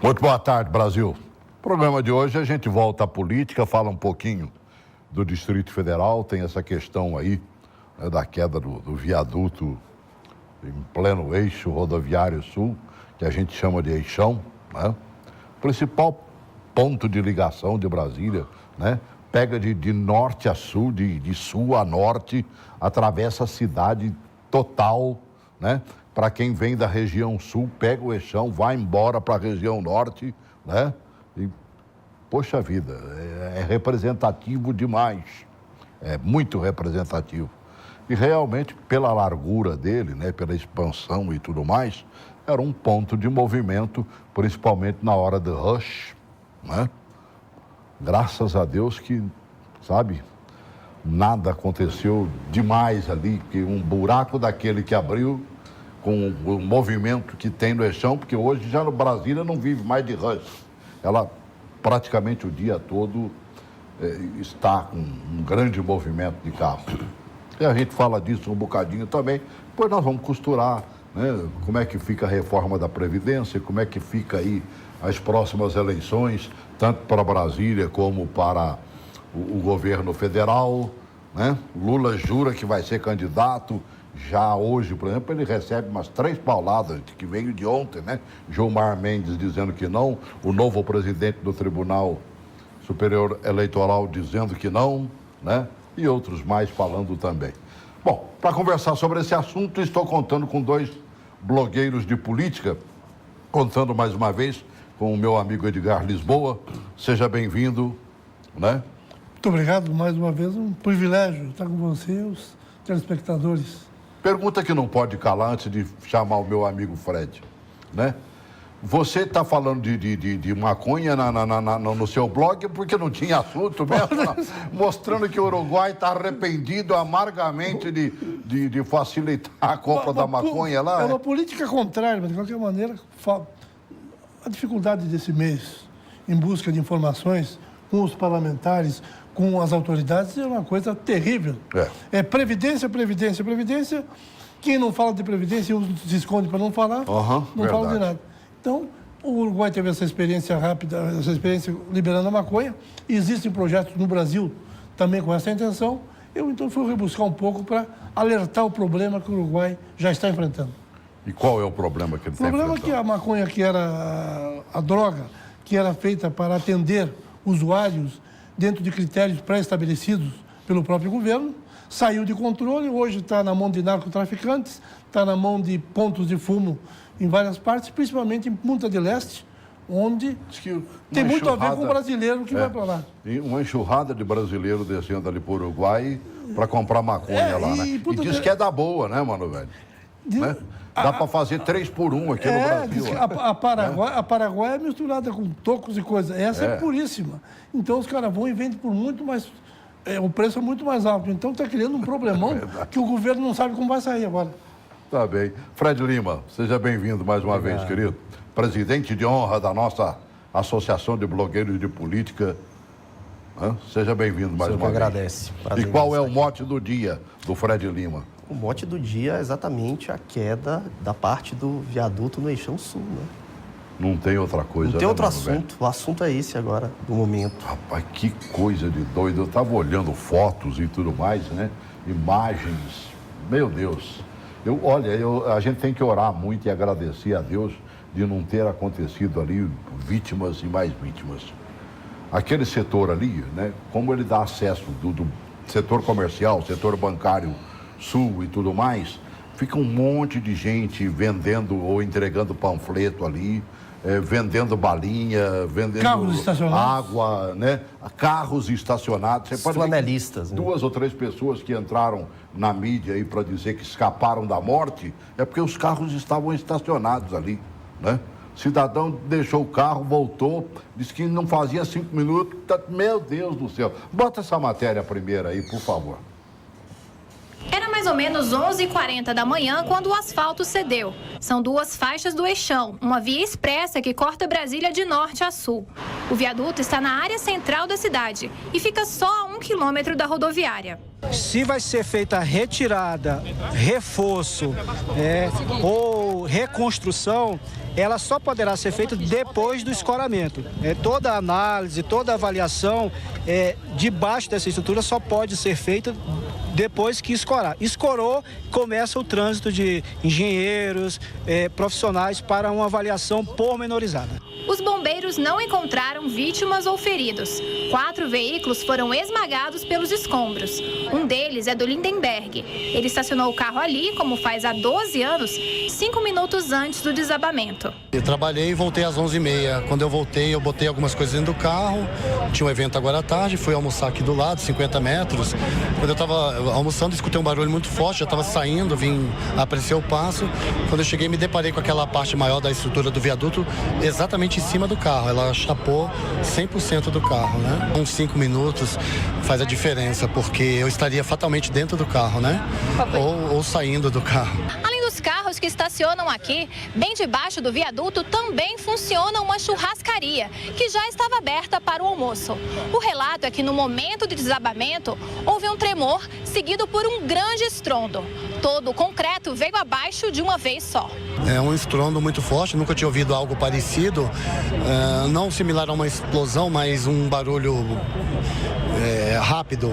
Muito boa tarde, Brasil. No programa de hoje a gente volta à política, fala um pouquinho do Distrito Federal, tem essa questão aí, né, da queda do viaduto em pleno eixo rodoviário sul, que a gente chama de eixão, né? Principal ponto de ligação de Brasília, né? Pega de norte a sul, de sul a norte, atravessa a cidade total, né? Para quem vem da região sul, pega o eixão, vai embora para a região norte, né? E, poxa vida, é representativo demais, é muito representativo. E realmente, pela largura dele, né, pela expansão e tudo mais, era um ponto de movimento, principalmente na hora do rush, né? Graças a Deus que, sabe, nada aconteceu demais ali, que um buraco daquele que abriu, com o movimento que tem no eixão, porque hoje já no Brasília não vive mais de rush. Ela praticamente o dia todo está com um grande movimento de carro. E a gente fala disso um bocadinho também, depois nós vamos costurar, né, como é que fica a reforma da Previdência, como é que fica aí as próximas eleições, tanto para Brasília como para o governo federal, né? Lula jura que vai ser candidato, já hoje, por exemplo, ele recebe umas 3 pauladas que veio de ontem, né? Gilmar Mendes dizendo que não, o novo presidente do Tribunal Superior Eleitoral dizendo que não, né? E outros mais falando também. Bom, para conversar sobre esse assunto, estou contando com 2 blogueiros de política, contando mais uma vez com o meu amigo Edgar Lisboa. Seja bem-vindo, né? Muito obrigado, mais uma vez, um privilégio estar com você e os telespectadores. Pergunta que não pode calar antes de chamar o meu amigo Fred, né? Você está falando de maconha no seu blog porque não tinha assunto mesmo, mostrando que o Uruguai está arrependido amargamente de facilitar a compra da maconha lá. É uma política contrária, mas de qualquer maneira, a dificuldade desse mês em busca de informações com os parlamentares, com as autoridades, é uma coisa terrível. É previdência, previdência, previdência. Quem não fala de previdência se esconde para não falar, não fala de nada. Então, o Uruguai teve essa experiência rápida, essa experiência liberando a maconha. Existem projetos no Brasil também com essa intenção. Eu, então, fui rebuscar um pouco para alertar o problema que o Uruguai já está enfrentando. E qual é o problema que ele está enfrentando? O problema é que a maconha, que era a droga, que era feita para atender usuários dentro de critérios pré-estabelecidos pelo próprio governo, saiu de controle, hoje está na mão de narcotraficantes, está na mão de pontos de fumo em várias partes, principalmente em Punta del Este, onde tem muito a ver com o brasileiro que vai para lá. E uma enxurrada de brasileiro descendo ali para o Uruguai para comprar maconha lá, né? E diz que é da boa, né, mano, velho? Né? Dá para fazer 3 por 1 aqui no Brasil. A Paraguai é misturada com tocos e coisas. Essa é puríssima. Então os caras vão e vendem por muito mais... o preço é muito mais alto. Então está criando um problemão que o governo não sabe como vai sair agora. Tá bem. Fred Lima, seja bem-vindo mais uma vez, querido. Presidente de honra da nossa Associação de Blogueiros de Política. Seja bem-vindo mais uma vez. Agradece. E qual é o mote do dia do Fred Lima? O mote do dia é exatamente a queda da parte do viaduto no Eixão Sul, né? Não tem outra coisa. Não tem outro assunto. O assunto é esse agora, do momento. Rapaz, que coisa de doido. Eu estava olhando fotos e tudo mais, né? Imagens. Meu Deus. A gente tem que orar muito e agradecer a Deus de não ter acontecido ali vítimas e mais vítimas. Aquele setor ali, né? Como ele dá acesso do setor comercial, setor bancário sul e tudo mais, fica um monte de gente vendendo ou entregando panfleto ali, vendendo balinha, vendendo água, né? Carros estacionados. Você pode flanelistas, ver 2 ou 3 pessoas que entraram na mídia aí para dizer que escaparam da morte, é porque os carros estavam estacionados ali, né? Cidadão deixou o carro, voltou, disse que não fazia 5 minutos. Meu Deus do céu. Bota essa matéria primeira aí, por favor. Era mais ou menos 11h40 da manhã quando o asfalto cedeu. São 2 faixas do eixão, uma via expressa que corta Brasília de norte a sul. O viaduto está na área central da cidade e fica só a 1 quilômetro da rodoviária. Se vai ser feita retirada, reforço ou reconstrução, ela só poderá ser feita depois do escoramento. Toda a análise, toda a avaliação debaixo dessa estrutura só pode ser feita depois que escorar. Escorou, começa o trânsito de engenheiros, profissionais para uma avaliação pormenorizada. Os bombeiros não encontraram vítimas ou feridos. 4 veículos foram esmagados pelos escombros. Um deles é do Lindenberg. Ele estacionou o carro ali, como faz há 12 anos, 5 minutos antes do desabamento. Eu trabalhei e voltei às 11h30. Quando eu voltei, eu botei algumas coisas dentro do carro. Tinha um evento agora à tarde, fui almoçar aqui do lado, 50 metros. Quando eu estava almoçando, escutei um barulho muito forte, já estava saindo, vim apreciar o passo. Quando eu cheguei, me deparei com aquela parte maior da estrutura do viaduto, exatamente em cima do carro. Ela chapou 100% do carro, né? Uns 5 minutos faz a diferença, porque eu estaria fatalmente dentro do carro, né? Ou saindo do carro. Além dos carros que estacionam aqui, bem debaixo do viaduto também funciona uma churrascaria, que já estava aberta para o almoço. O relato é que no momento do desabamento, houve um tremor seguido por um grande estrondo. Todo o concreto veio abaixo de uma vez só. É um estrondo muito forte, nunca tinha ouvido algo parecido, não similar a uma explosão, mas um barulho rápido,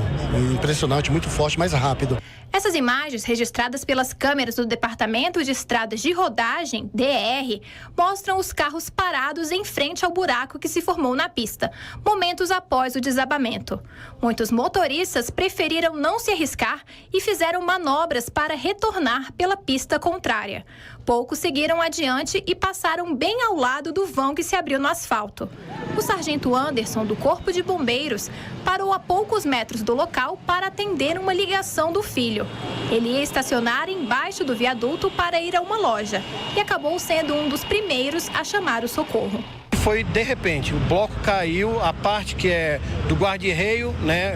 impressionante, muito forte, mas rápido. Essas imagens, registradas pelas câmeras do Departamento de Estradas de Rodagem, DR, mostram os carros parados em frente ao buraco que se formou na pista, momentos após o desabamento. Muitos motoristas preferiram não se arriscar e fizeram manobras para retornar pela pista contrária. Poucos seguiram adiante e passaram bem ao lado do vão que se abriu no asfalto. O sargento Anderson, do Corpo de Bombeiros, parou a poucos metros do local para atender uma ligação do filho. Ele ia estacionar embaixo do viaduto para ir a uma loja e acabou sendo um dos primeiros a chamar o socorro. Foi de repente, o bloco caiu, a parte que é do guarda-reio, né,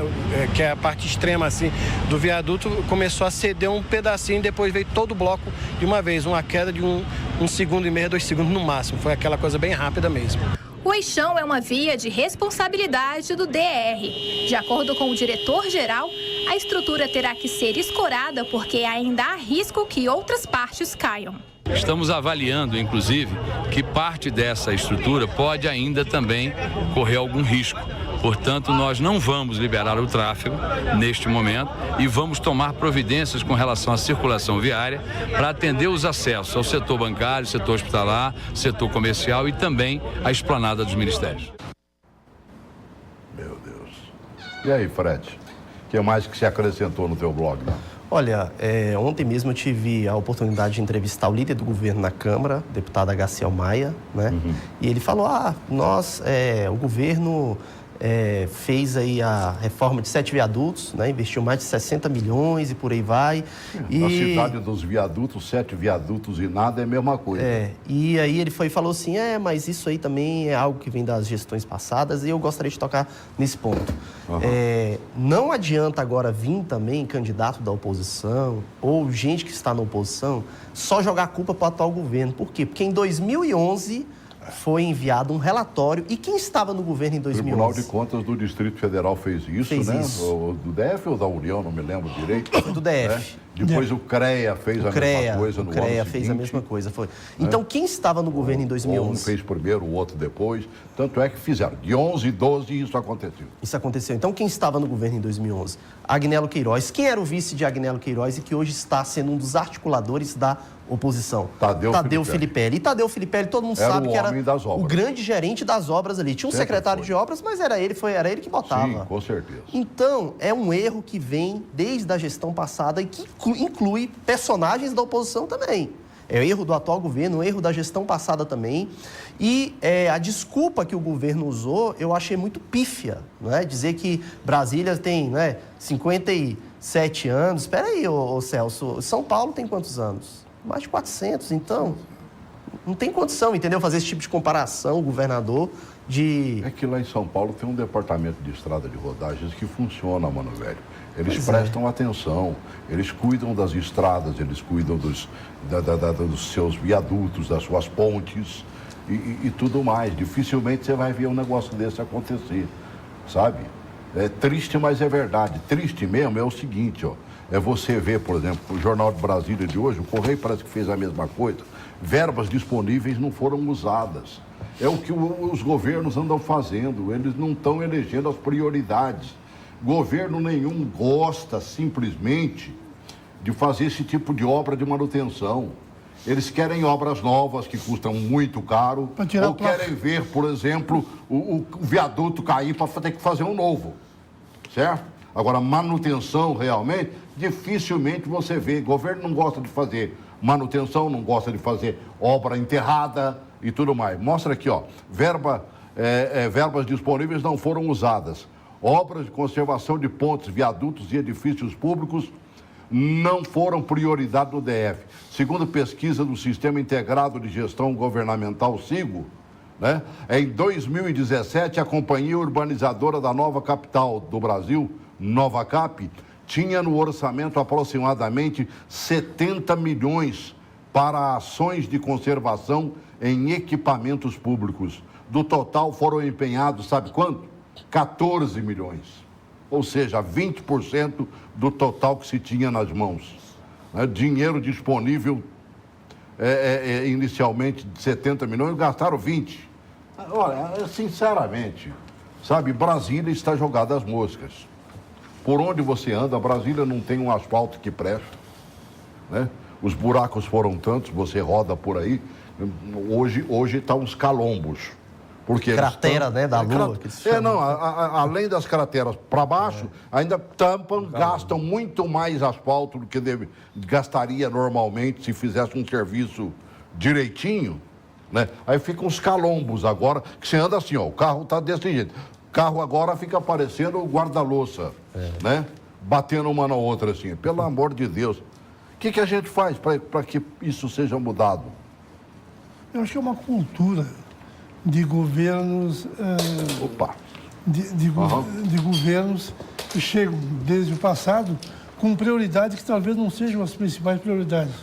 que é a parte extrema assim do viaduto, começou a ceder um pedacinho, depois veio todo o bloco de uma vez, uma queda de um segundo e meio, 2 segundos no máximo, foi aquela coisa bem rápida mesmo. O eixão é uma via de responsabilidade do DR. De acordo com o diretor-geral, a estrutura terá que ser escorada porque ainda há risco que outras partes caiam. Estamos avaliando, inclusive, que parte dessa estrutura pode ainda também correr algum risco. Portanto, nós não vamos liberar o tráfego neste momento e vamos tomar providências com relação à circulação viária para atender os acessos ao setor bancário, setor hospitalar, setor comercial e também à esplanada dos ministérios. Meu Deus. E aí, Fred? O que mais que se acrescentou no teu blog? Olha, ontem mesmo eu tive a oportunidade de entrevistar o líder do governo na Câmara, o deputado Agaciel Maia, né? E ele falou, o governo fez aí a reforma de 7 viadutos, né? Investiu mais de 60 milhões e por aí vai. Na cidade dos viadutos, 7 viadutos e nada é a mesma coisa. E aí ele falou assim, mas isso aí também é algo que vem das gestões passadas e eu gostaria de tocar nesse ponto. Não adianta agora vir também candidato da oposição ou gente que está na oposição só jogar a culpa para o atual governo. Por quê? Porque em 2011... foi enviado um relatório. E quem estava no governo em 2011? O Tribunal de Contas do Distrito Federal fez isso, né? O do DF ou da União, não me lembro direito. Foi do DF. Depois o CREA fez a mesma coisa no ano seguinte. O CREA fez a mesma coisa, foi. Então, quem estava no governo em 2011? Um fez primeiro, o outro depois. Tanto é que fizeram. De 11 e 12 isso aconteceu. Isso aconteceu. Então, quem estava no governo em 2011? Agnello Queiroz. Quem era o vice de Agnello Queiroz e que hoje está sendo um dos articuladores da oposição? Tadeu Filipelli. E Tadeu Filipelli, todo mundo sabe que era o grande gerente das obras ali. Tinha um secretário de obras, mas era ele que botava. Sim, com certeza. Então, é um erro que vem desde a gestão passada e que inclui personagens da oposição também. É erro do atual governo, erro da gestão passada também. E a desculpa que o governo usou, eu achei muito pífia, né? Dizer que Brasília tem 57 anos. Espera aí, ô Celso, São Paulo tem quantos anos? Mais de 400, então não tem condição, entendeu? Fazer esse tipo de comparação, o governador, de... É que lá em São Paulo tem um departamento de estrada de rodagens que funciona, mano velho. Eles prestam atenção, eles cuidam das estradas, eles cuidam dos seus viadutos, das suas pontes e tudo mais. Dificilmente você vai ver um negócio desse acontecer, sabe? É triste, mas é verdade. Triste mesmo é o seguinte, é você ver, por exemplo, o Jornal de Brasília de hoje, o Correio parece que fez a mesma coisa, verbas disponíveis não foram usadas. É o que os governos andam fazendo, eles não estão elegendo as prioridades. Governo nenhum gosta simplesmente de fazer esse tipo de obra de manutenção. Eles querem obras novas que custam muito caro, ou querem ver, por exemplo, o viaduto cair para ter que fazer um novo, certo? Agora, manutenção realmente, dificilmente você vê. O governo não gosta de fazer manutenção, não gosta de fazer obra enterrada e tudo mais. Mostra aqui, ó, verbas disponíveis não foram usadas. Obras de conservação de pontes, viadutos e edifícios públicos não foram prioridade do DF. Segundo pesquisa do Sistema Integrado de Gestão Governamental, SIGO, né, em 2017, a Companhia Urbanizadora da Nova Capital do Brasil, Novacap, tinha no orçamento aproximadamente 70 milhões para ações de conservação em equipamentos públicos. Do total foram empenhados, sabe quanto? 14 milhões. Ou seja, 20% do total que se tinha nas mãos. Dinheiro disponível inicialmente de 70 milhões, gastaram 20. Olha, sinceramente, sabe, Brasília está jogada às moscas. Por onde você anda, Brasília não tem um asfalto que presta, né? Os buracos foram tantos, você roda por aí, hoje está uns calombos. Porque cratera, né, da Lua. Além das crateras para baixo, ainda tampam, gastam muito mais asfalto do que gastaria normalmente se fizesse um serviço direitinho, né? Aí ficam os calombos agora, que você anda assim, ó, o carro está desse jeito. O carro agora fica parecendo o guarda-louça, né? Batendo uma na outra assim. Pelo amor de Deus. O que a gente faz para que isso seja mudado? Eu acho que é uma cultura de governos de governos que chegam desde o passado com prioridades que talvez não sejam as principais prioridades.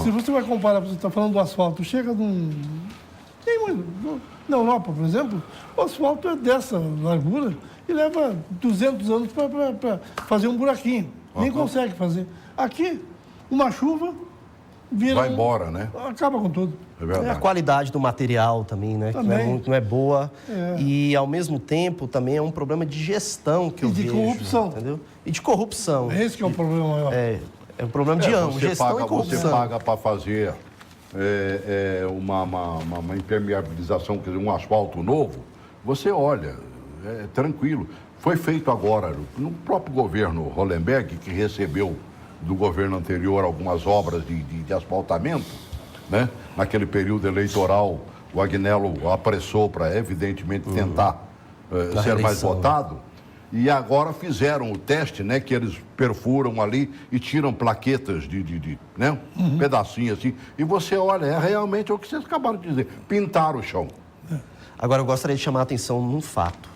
Se você vai comparar, você está falando do asfalto, chega na Europa, por exemplo, o asfalto é dessa largura e leva 200 anos para fazer um buraquinho. Nem consegue fazer. Aqui, uma chuva vai embora, né? Acaba com tudo. É verdade. A qualidade do material também, né? Também. Que não é boa. E, ao mesmo tempo, também é um problema de gestão que eu vejo. E de corrupção. Entendeu? E de corrupção. Esse que é o problema maior. É um problema de ambos, gestão e corrupção. Você paga para fazer uma impermeabilização, quer dizer, um asfalto novo, você olha, tranquilo. Foi feito agora, no próprio governo Hollenberg, que recebeu do governo anterior algumas obras de asfaltamento, né? Naquele período eleitoral, o Agnello apressou para, evidentemente, tentar ser mais votado. E agora fizeram o teste, né? Que eles perfuram ali e tiram plaquetas né? Pedacinhos assim. E você olha, é realmente o que vocês acabaram de dizer, pintar o chão. Agora, eu gostaria de chamar a atenção num fato.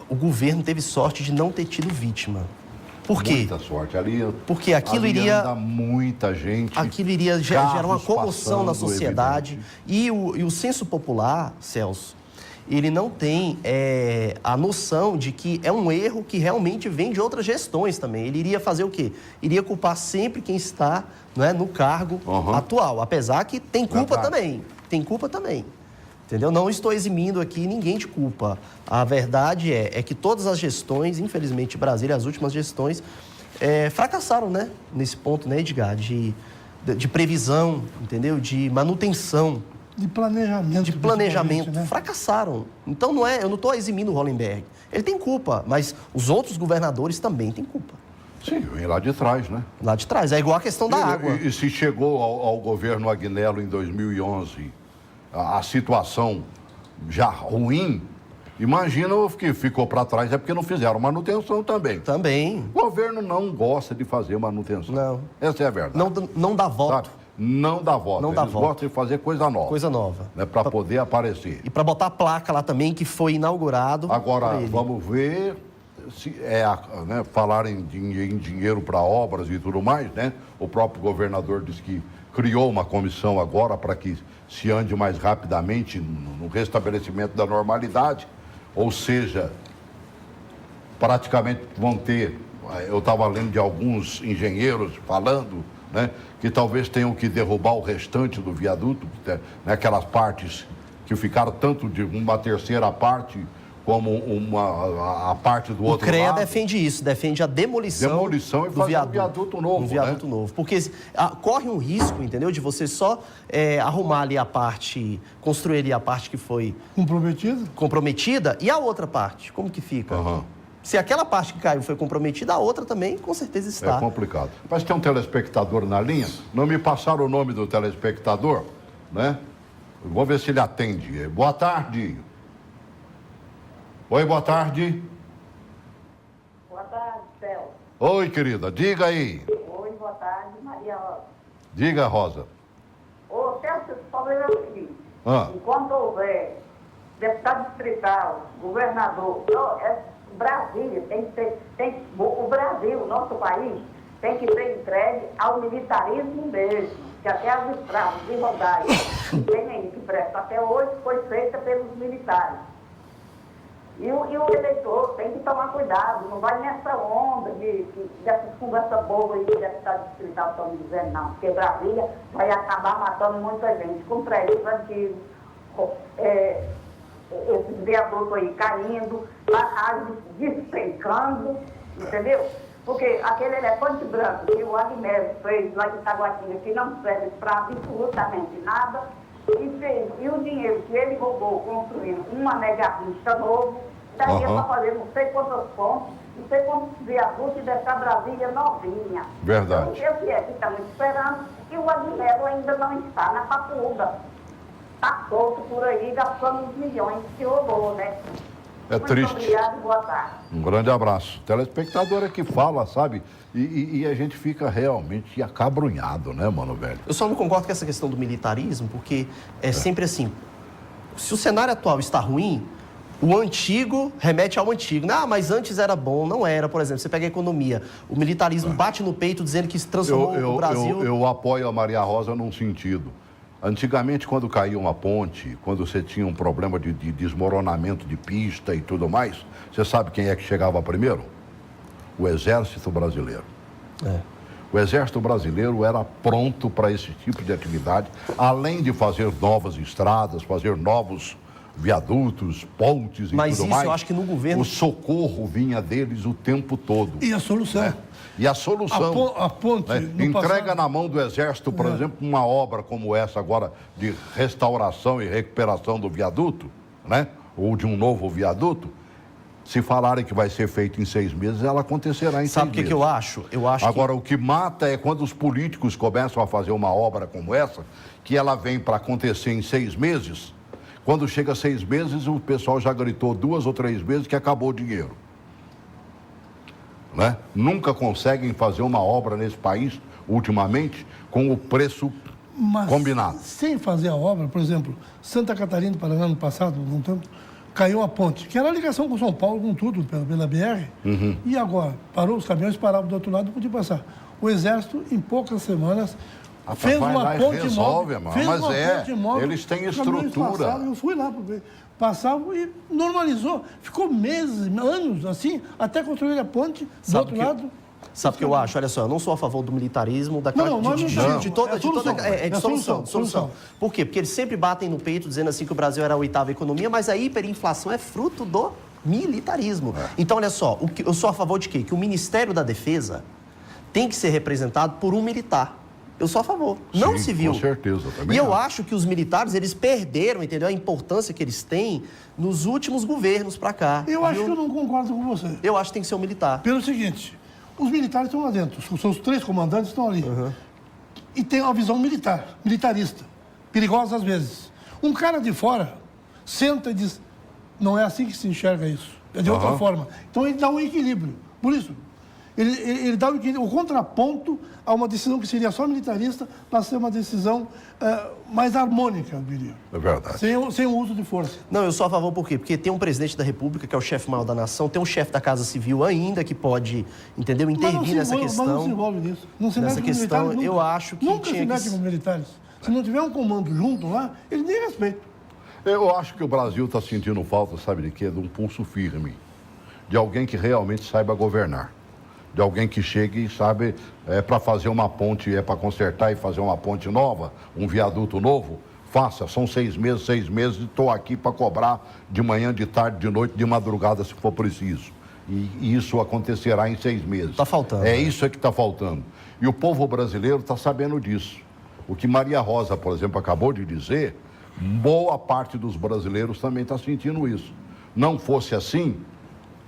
O governo teve sorte de não ter tido vítima. Por quê? Muita sorte. Porque aquilo iria... anda muita gente. Aquilo iria gerar uma comoção na sociedade. E o senso popular, Celso, ele não tem a noção de que é um erro que realmente vem de outras gestões também. Ele iria fazer o quê? Iria culpar sempre quem está, né, no cargo atual. Apesar que tem culpa também. Tem culpa também. Entendeu? Não estou eximindo aqui ninguém de culpa. A verdade é que todas as gestões, infelizmente, Brasília, as últimas gestões, fracassaram, né? Nesse ponto, né, Edgar? De previsão, entendeu? De manutenção. De planejamento. De planejamento. Né? Fracassaram. Então, eu não estou eximindo o Hollenberg. Ele tem culpa, mas os outros governadores também têm culpa. Sim, vem lá de trás, né? Lá de trás. É igual a questão da água. E se chegou ao governo Agnello em 2011... a situação já ruim, imagina o que ficou para trás, é porque não fizeram manutenção também. Também. O governo não gosta de fazer manutenção. Não. Essa é a verdade. Não dá voto. Sabe? Não dá voto. Eles gostam de fazer coisa nova. Coisa nova. Né, para poder aparecer. E para botar a placa lá também, que foi inaugurado. Agora, vamos ver se né, falar em dinheiro para obras e tudo mais, né? O próprio governador disse que criou uma comissão agora para que se ande mais rapidamente no restabelecimento da normalidade, ou seja, praticamente vão ter eu estava lendo de alguns engenheiros falando, né, que talvez tenham que derrubar o restante do viaduto, né, aquelas partes que ficaram tanto de uma terceira parte como a parte do outro lado. O CREA defende isso, defende a demolição e fazer um viaduto novo. Um viaduto novo. Porque corre um risco, entendeu? De você só arrumar ali a parte, construir ali a parte que foi... Comprometida. E a outra parte, como que fica? Se aquela parte que caiu foi comprometida, a outra também, com certeza está. É complicado. Mas tem um telespectador na linha. Não me passaram o nome do telespectador, né? Vou ver se ele atende. Boa tarde. Oi, boa tarde. Boa tarde, Celso. Oi, querida, diga aí. Oi, boa tarde, Maria Rosa. Diga, Rosa. Ô, Celso, o problema é o seguinte. Enquanto houver deputado distrital, governador, Brasília o Brasil, nosso país, tem que ser entregue ao militarismo mesmo, que até as estradas de rodagem tem aí que presta até hoje foi feita pelos militares. E o eleitor tem que tomar cuidado, não vai nessa onda dessas conversas boas aí que o deputado distrital estão dizendo, não, porque Brasília vai acabar matando muita gente, com prédios antigos, esses viadutos aí caindo, barragens despencando, entendeu? Porque aquele elefante branco que o Aguilera fez lá de Taguatinga, que não serve para absolutamente nada, e o dinheiro que ele roubou construindo uma megarrista novo, daria para fazer não sei quantas pontes, não sei quantos viadutos e deixar Brasília novinha. Verdade. Então, o que é que estamos esperando? E o Aguilera ainda não está na papuda. Está solto por aí, gastando os milhões que roubou, né? É triste. Muito obrigado e boa tarde. Um grande abraço. Telespectador é que fala, sabe? E a gente fica realmente acabrunhado, né, mano, velho? Eu só não concordo com essa questão do militarismo, porque é sempre assim. Se o cenário atual está ruim, o antigo remete ao antigo. Ah, mas antes era bom. Não era, por exemplo. Você pega a economia. O militarismo bate no peito dizendo que se transformou o Brasil... Eu apoio a Maria Rosa num sentido. Antigamente, quando caía uma ponte, quando você tinha um problema de desmoronamento de pista e tudo mais, você sabe quem é que chegava primeiro? O Exército Brasileiro. O Exército Brasileiro era pronto para esse tipo de atividade, além de fazer novas estradas, fazer novos viadutos, pontes e tudo mais. Mas isso eu acho que no governo... O socorro vinha deles o tempo todo. E a solução? Né? E a solução... A ponte... Né? Entrega na mão do Exército, por exemplo, uma obra como essa agora de restauração e recuperação do viaduto, né? Ou de um novo viaduto. Se falarem que vai ser feito em 6 meses, ela acontecerá em 6 meses. Sabe o que eu acho? Agora, o que mata é quando os políticos começam a fazer uma obra como essa, que ela vem para acontecer em 6 meses... Quando chega a 6 meses, o pessoal já gritou 2 ou 3 vezes que acabou o dinheiro. Né? Nunca conseguem fazer uma obra nesse país, ultimamente, com o preço combinado. Sem fazer a obra, por exemplo, Santa Catarina do Paraná, no passado, não tanto, caiu a ponte, que era a ligação com São Paulo, com tudo, pela BR. E agora? Parou, os caminhões paravam do outro lado, não podia passar. O Exército, em poucas semanas... fez uma ponte móvel, eles têm estrutura. Eu fui lá para ver. Passavam e normalizou. Ficou meses, anos assim, até construir a ponte do outro lado. Sabe o que eu acho? Olha só, eu não sou a favor do militarismo, de solução. Por quê? Porque eles sempre batem no peito dizendo assim que o Brasil era a 8ª economia, mas a hiperinflação é fruto do militarismo. Então, olha só, eu sou a favor de quê? Que o Ministério da Defesa tem que ser representado por um militar. Eu sou a favor, não civil. Com certeza, também. E eu acho que os militares, eles perderam, entendeu? A importância que eles têm nos últimos governos para cá. Eu acho que eu não concordo com você. Eu acho que tem que ser um militar. Pelo seguinte, os militares estão lá dentro, os 3 comandantes estão ali. E tem uma visão militarista, perigosa às vezes. Um cara de fora senta e diz, não é assim que se enxerga isso, é de outra forma. Então ele dá um equilíbrio. Por isso, ele dá o contraponto a uma decisão que seria só militarista para ser uma decisão mais harmônica, eu diria. É verdade. Sem o uso de força. Não, eu sou a favor por quê? Porque tem um presidente da República, que é o chefe maior da nação, tem um chefe da Casa Civil ainda que pode, entendeu, intervir nessa questão. Mas não se envolve nisso. Não se nessa mete com questão, militares, eu acho que nunca se mete com militares. Se não tiver um comando junto lá, ele nem respeita. Eu acho que o Brasil está sentindo falta, sabe de quê? De um pulso firme. De alguém que realmente saiba governar. de alguém que chegue e sabe, para fazer uma ponte, para consertar e fazer uma ponte nova, um viaduto novo, faça. São 6 meses, e estou aqui para cobrar de manhã, de tarde, de noite, de madrugada, se for preciso. E isso acontecerá em 6 meses. Está faltando. Isso que está faltando. E o povo brasileiro está sabendo disso. O que Maria Rosa, por exemplo, acabou de dizer, boa parte dos brasileiros também está sentindo isso. Não fosse assim,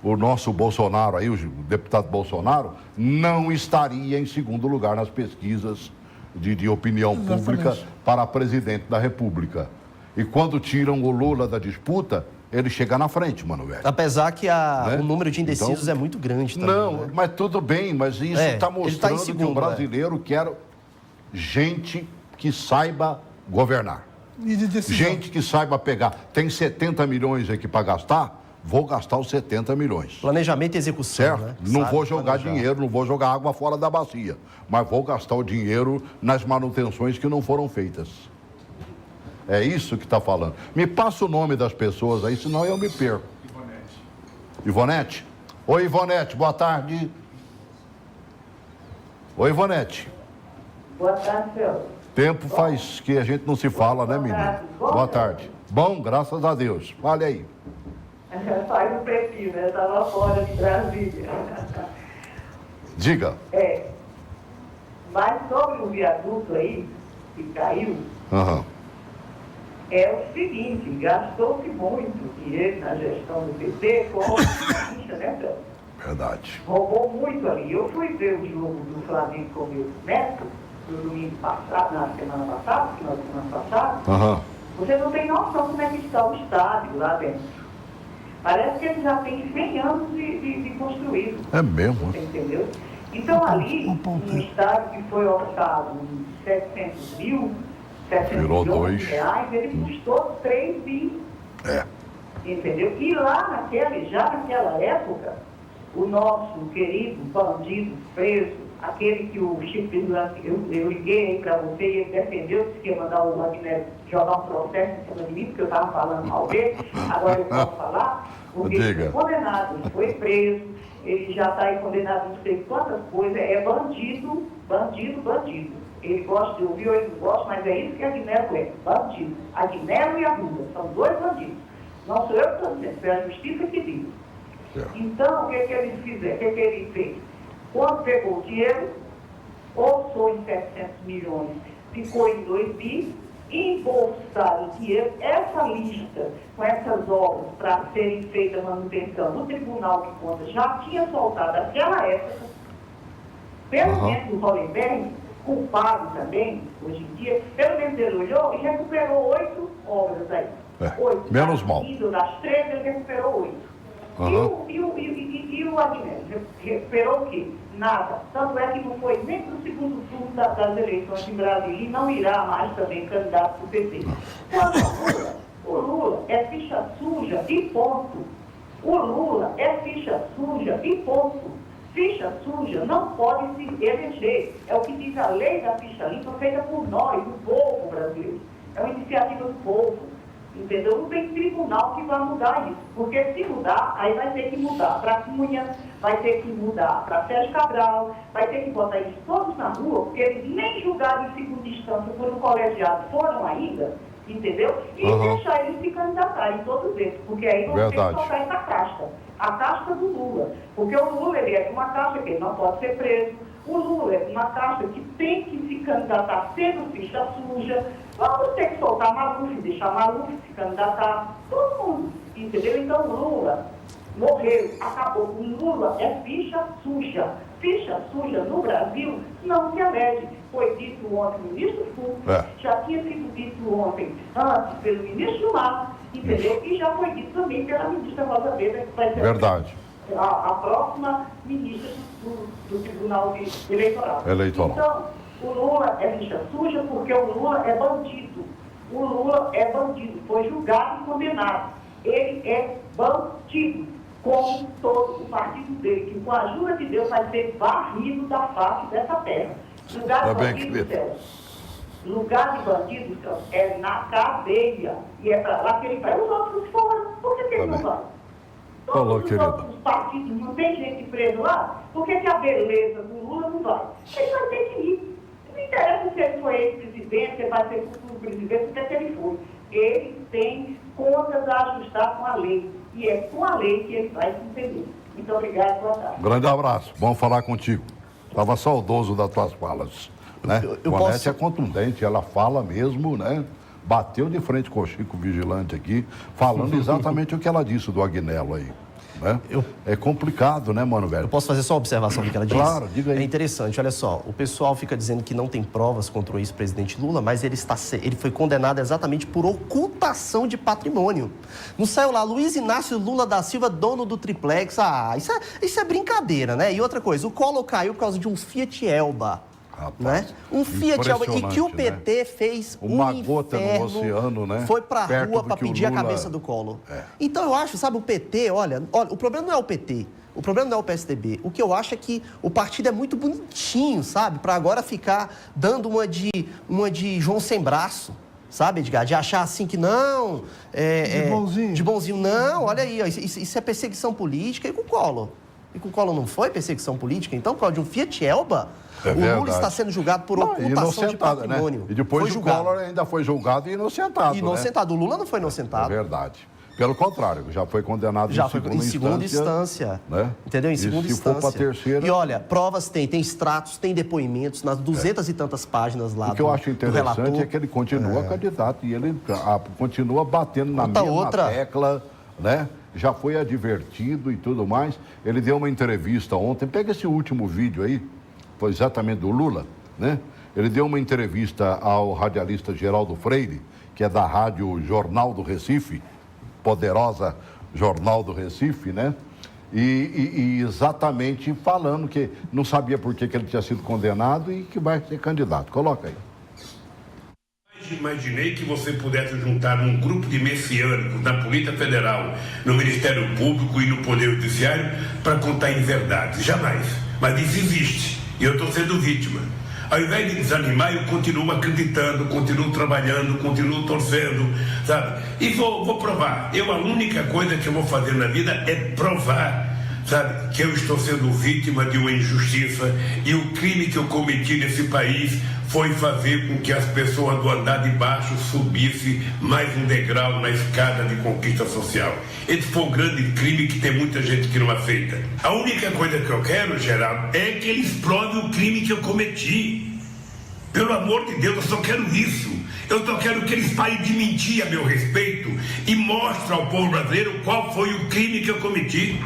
o nosso Bolsonaro aí, o deputado Bolsonaro, não estaria em segundo lugar nas pesquisas de opinião pública para presidente da República. E quando tiram o Lula da disputa, ele chega na frente, mano, velho. Apesar que o número de indecisos é muito grande também. Não, né? mas tudo bem, mas isso está mostrando que o brasileiro quer gente que saiba governar. E de decisão. Gente que saiba pegar. Tem 70 milhões aqui para gastar, vou gastar os 70 milhões. Planejamento e execução, certo? Né? Não vou jogar dinheiro, não vou jogar água fora da bacia, mas vou gastar o dinheiro nas manutenções que não foram feitas. É isso que está falando. Me passa o nome das pessoas aí, senão eu me perco. Ivonete? Oi, Ivonete, boa tarde. Oi, Ivonete. Boa tarde, senhor. Tempo faz que a gente não se fala, né, menina? Boa tarde. Bom, graças a Deus. Fale aí. Faz um tempinho, né? Estava fora de Brasília. Diga. Mas sobre o viaduto aí, que caiu, é o seguinte, gastou-se muito dinheiro na gestão do PT com a ficha, né, Pedro? Verdade. Roubou muito ali. Eu fui ver o jogo do Flamengo com o meu neto, no domingo passado, na semana passada, final de semana passada. Você não tem noção como é que está o estádio lá dentro. Parece que ele já tem 100 anos de construído. É mesmo? Você entendeu? Então ali, um estádio que foi orçado em 700 milhões de reais, ele custou 3 bi. Entendeu? E lá já naquela época, o nosso querido bandido preso, aquele que o Chico, eu liguei para você e ele defendeu, disse que ia mandar o Wagner jogar um processo em cima de mim, porque eu estava falando mal dele, agora eu posso falar, porque ele foi condenado, ele foi preso, ele já está aí condenado não sei quantas coisas, é bandido. Ele gosta de ouvir ou ele não gosta, mas é isso que a Agnello é, bandido. A Agnello e a Lula são 2 bandidos. Não sou eu que estou dizendo, foi a justiça que diz. Então, o que ele fizeram? O que ele fez? Quando pegou o dinheiro, orçou em 700 milhões, ficou em 2 bi, embolsaram o dinheiro. Essa lista, com essas obras para serem feitas a manutenção no Tribunal de Contas, já tinha soltado naquela época, pelo menos o Hollenberg, culpado também, hoje em dia, pelo menos ele olhou e recuperou 8 obras aí. 8. Menos mal. Das 13, ele recuperou 8. E o Agnello recuperou o quê? Nada. Tanto é que não foi nem para o segundo turno das eleições em Brasília e não irá mais também candidato do PT. Quando o Lula é ficha suja e ponto. O Lula é ficha suja e ponto. Ficha suja não pode se eleger. É o que diz a lei da ficha limpa feita por nós, o povo brasileiro. É uma iniciativa do povo. Entendeu? Não tem tribunal que vai mudar isso. Porque se mudar, aí vai ter que mudar para Cunha, vai ter que mudar para Sérgio Cabral, vai ter que botar eles todos na rua, porque eles nem julgados em segunda instância por um colegiado foram ainda, entendeu? E deixar eles se candidatarem todos eles, porque aí vão ter que botar essa casta, a casta do Lula. Porque o Lula, ele é de uma casta que ele não pode ser preso, o Lula é de uma casta que tem que se candidatar sendo ficha suja. Vamos ter que soltar Maluf, deixar Maluf se candidatar, todo mundo, entendeu? Então o Lula morreu, acabou. O Lula é ficha suja. Ficha suja no Brasil não se elege. Foi dito ontem pelo ministro Fux, já tinha sido dito ontem antes pelo ministro Mato, entendeu? E já foi dito também pela ministra Rosa Weber, que vai ser a próxima ministra do Tribunal Eleitoral. Então, o Lula é ficha suja porque o Lula é bandido. O Lula é bandido, foi julgado e condenado. Ele é bandido, como todo o partido dele, que com a ajuda de Deus vai ser varrido da face dessa terra. Lugar de bandido, Celso. Lugar de bandido, Celso, é na cadeia. E é para lá que ele vai. Os outros fora. Por que ele não vai? Falou, Todos os querida. outros partidos não tem gente presa lá, por que a beleza do Lula não vai? Ele vai ter que ir. Não interessa se ele foi ex-presidente, se ele vai ser futuro presidente, o que é que ele foi. Ele tem contas a ajustar com a lei. E é com a lei que ele vai se entender. Muito obrigada, boa tarde. Grande abraço, bom falar contigo. Estava saudoso das tuas falas. Né? A Anete é contundente, ela fala mesmo, né? Bateu de frente com o Chico Vigilante aqui, falando exatamente o que ela disse do Agnello aí. Né? É complicado, né, mano, velho? Eu posso fazer só uma observação do que ela disse? Claro, diga aí. É interessante, olha só, o pessoal fica dizendo que não tem provas contra o ex-presidente Lula, mas ele foi condenado exatamente por ocultação de patrimônio. Não saiu lá, Luiz Inácio Lula da Silva, dono do triplex. Ah, isso é brincadeira, né? E outra coisa, o Collor caiu por causa de um Fiat Elba. Rapaz, né? Um Fiat Elba, e que o PT, né, fez uma gota no oceano, né? Foi pra rua para pedir Lula... a cabeça do Collor. Então eu acho, sabe, o PT, olha, o problema não é o PT, o problema não é o PSDB. O que eu acho é que o partido é muito bonitinho, sabe? Para agora ficar dando uma de João sem braço. Sabe, Edgar? De achar assim que não... de bonzinho. De bonzinho. Não, olha aí, ó, isso é perseguição política. E com o Collor? E com o Collor não foi perseguição política? Então, por causa de um Fiat Elba... o Lula está sendo julgado por ocultação de patrimônio. Né? E depois o Collor ainda foi julgado e inocentado. Inocentado. Né? O Lula não foi inocentado. É verdade. Pelo contrário, já foi condenado em segunda instância. Né? Entendeu? Em segunda instância. Se for para terceira... E olha, provas tem extratos, tem depoimentos nas 200 e tantas páginas lá do relator. O que eu acho interessante é que ele continua candidato e ele continua batendo na mesma tecla, né? Já foi advertido e tudo mais. Ele deu uma entrevista ontem. Pega esse último vídeo aí. Foi exatamente do Lula, né? Ele deu uma entrevista ao radialista Geraldo Freire, que é da rádio Jornal do Recife, poderosa Jornal do Recife, né? E exatamente falando que não sabia por que ele tinha sido condenado e que vai ser candidato. Coloca aí. Imaginei que você pudesse juntar um grupo de messiânicos na Polícia Federal, no Ministério Público e no Poder Judiciário para contar inverdades. Jamais. Mas isso existe. E eu estou sendo vítima. Ao invés de desanimar, eu continuo acreditando, continuo trabalhando, continuo torcendo, sabe? E vou provar. A única coisa que eu vou fazer na vida é provar, sabe, que eu estou sendo vítima de uma injustiça e o crime que eu cometi nesse país foi fazer com que as pessoas do andar de baixo subissem mais um degrau na escada de conquista social. Esse foi um grande crime que tem muita gente que não aceita. A única coisa que eu quero, Geraldo, é que eles provem o crime que eu cometi. Pelo amor de Deus, eu só quero isso. Eu só quero que eles parem de mentir a meu respeito e mostrem ao povo brasileiro qual foi o crime que eu cometi.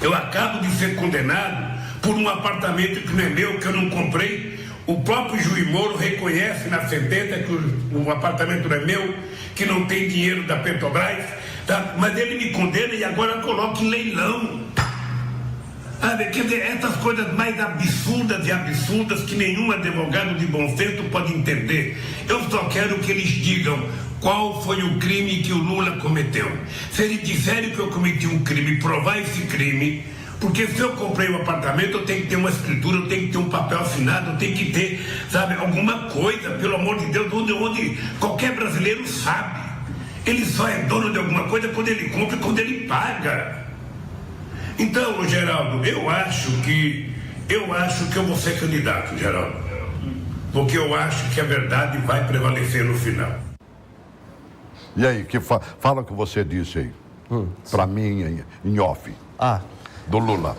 Eu acabo de ser condenado por um apartamento que não é meu, que eu não comprei. O próprio juiz Moro reconhece na sentença que o apartamento não é meu, que não tem dinheiro da Petrobras, tá? Mas ele me condena e agora coloca em leilão. Quer dizer, essas coisas mais absurdas e absurdas que nenhum advogado de bom senso pode entender. Eu só quero que eles digam qual foi o crime que o Lula cometeu. Se eles disserem que eu cometi um crime, provar esse crime, porque se eu comprei um apartamento, eu tenho que ter uma escritura, eu tenho que ter um papel assinado, eu tenho que ter, sabe, alguma coisa, pelo amor de Deus, onde qualquer brasileiro sabe. Ele só é dono de alguma coisa quando ele compra e quando ele paga. Então, Geraldo, eu acho que eu vou ser candidato, Geraldo. Porque eu acho que a verdade vai prevalecer no final. E aí, fala o que você disse aí. Para mim, em off. Do Lula.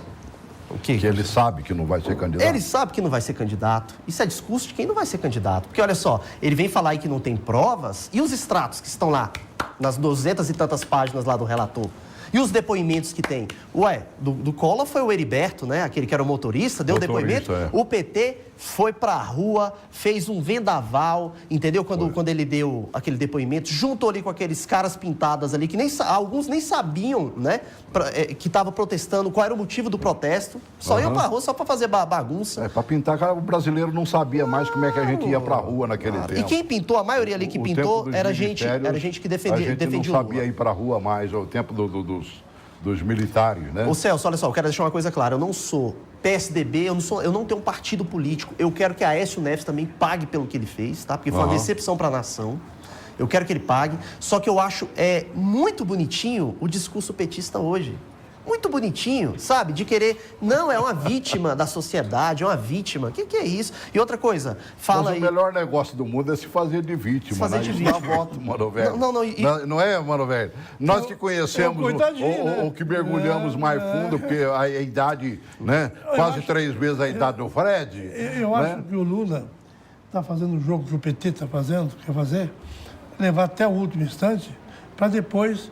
O quê? Que ele sabe que não vai ser candidato. Ele sabe que não vai ser candidato. Isso é discurso de quem não vai ser candidato. Porque, olha só, ele vem falar aí que não tem provas, e os extratos que estão lá, nas 200 e tantas páginas lá do relator, e os depoimentos que tem? Do Collor foi o Heriberto, né? Aquele que era o motorista, deu o depoimento. O PT foi pra rua, fez um vendaval, entendeu? Quando ele deu aquele depoimento, juntou ali com aqueles caras pintadas ali, que alguns nem sabiam, né? Que estavam protestando, qual era o motivo do protesto. Só iam pra rua só pra fazer bagunça. Pra pintar, cara, o brasileiro não sabia mais como é que a gente ia pra rua naquele tempo. E quem pintou, a maioria ali que pintou, era gente que defendia o Lula. A gente não sabia ir pra rua mais, o tempo dos militares, né? Ô Celso, olha só, eu quero deixar uma coisa clara, eu não sou PSDB, eu não tenho um partido político, eu quero que a Aécio Neves também pague pelo que ele fez, tá? Porque foi uma decepção para a nação. eu quero que ele pague. Só que eu acho muito bonitinho o discurso petista hoje. Muito bonitinho, sabe? De querer, não, é uma vítima da sociedade, é uma vítima. O que é isso? E outra coisa, fala aí... Mas o melhor negócio do mundo é se fazer de vítima. Se fazer de vítima. Voto, mano velho. Não é, mano velho? Nós que conhecemos, ou que mergulhamos mais fundo, porque a idade, né? Quase 3 vezes a idade do Fred. Eu acho que o Lula está fazendo o jogo que o PT está fazendo, quer fazer, levar até o último instante, para depois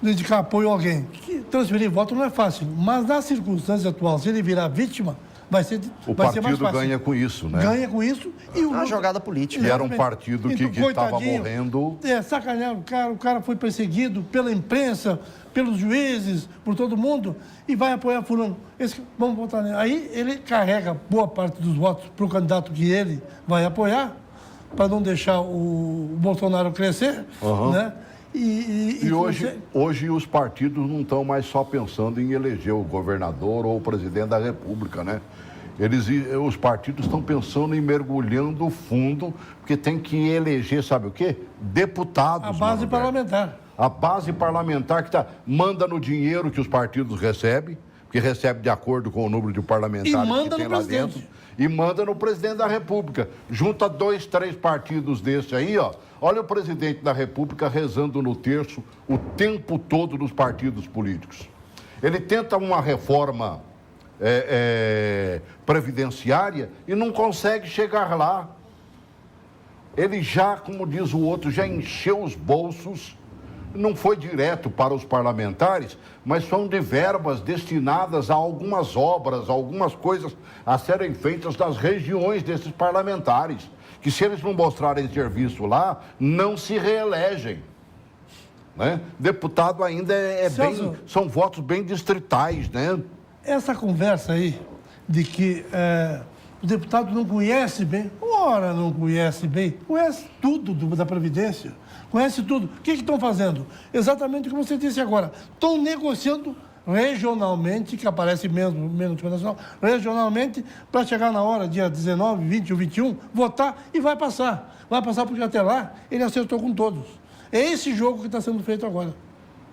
dedicar apoio a alguém. Que transferir voto não é fácil, mas nas circunstâncias atuais, se ele virar vítima, vai ser mais fácil. O partido ganha com isso, né? Ganha com isso. E uma jogada política. E era um partido que estava morrendo. Sacanearam o cara foi perseguido pela imprensa, pelos juízes, por todo mundo, e vai apoiar fulano. Vamos votar nele. Aí ele carrega boa parte dos votos para o candidato que ele vai apoiar, para não deixar o Bolsonaro crescer, né? E hoje os partidos não estão mais só pensando em eleger o governador ou o presidente da República, né? Os partidos estão pensando em mergulhando fundo, porque tem que eleger, sabe o quê? Deputados. A base parlamentar. A base parlamentar que manda no dinheiro que os partidos recebem, que recebe de acordo com o número de parlamentares que tem lá dentro. E manda no presidente da República. Junta 2, 3 partidos desse aí, ó. Olha o presidente da República rezando no terço o tempo todo nos partidos políticos. Ele tenta uma reforma previdenciária e não consegue chegar lá. Ele já, como diz o outro, já encheu os bolsos. Não foi direto para os parlamentares, mas são de verbas destinadas a algumas obras, algumas coisas a serem feitas nas regiões desses parlamentares, que se eles não mostrarem serviço lá, não se reelegem. Né? Deputado ainda são votos bem distritais, né? Essa conversa aí de que o deputado não conhece bem, não conhece bem, conhece tudo da Previdência. Conhece tudo. O que estão fazendo? Exatamente o que você disse agora. Estão negociando regionalmente, que aparece menos que nacional, regionalmente, para chegar na hora, dia 19, 20 ou 21, votar e vai passar. Vai passar porque até lá ele acertou com todos. É esse jogo que está sendo feito agora.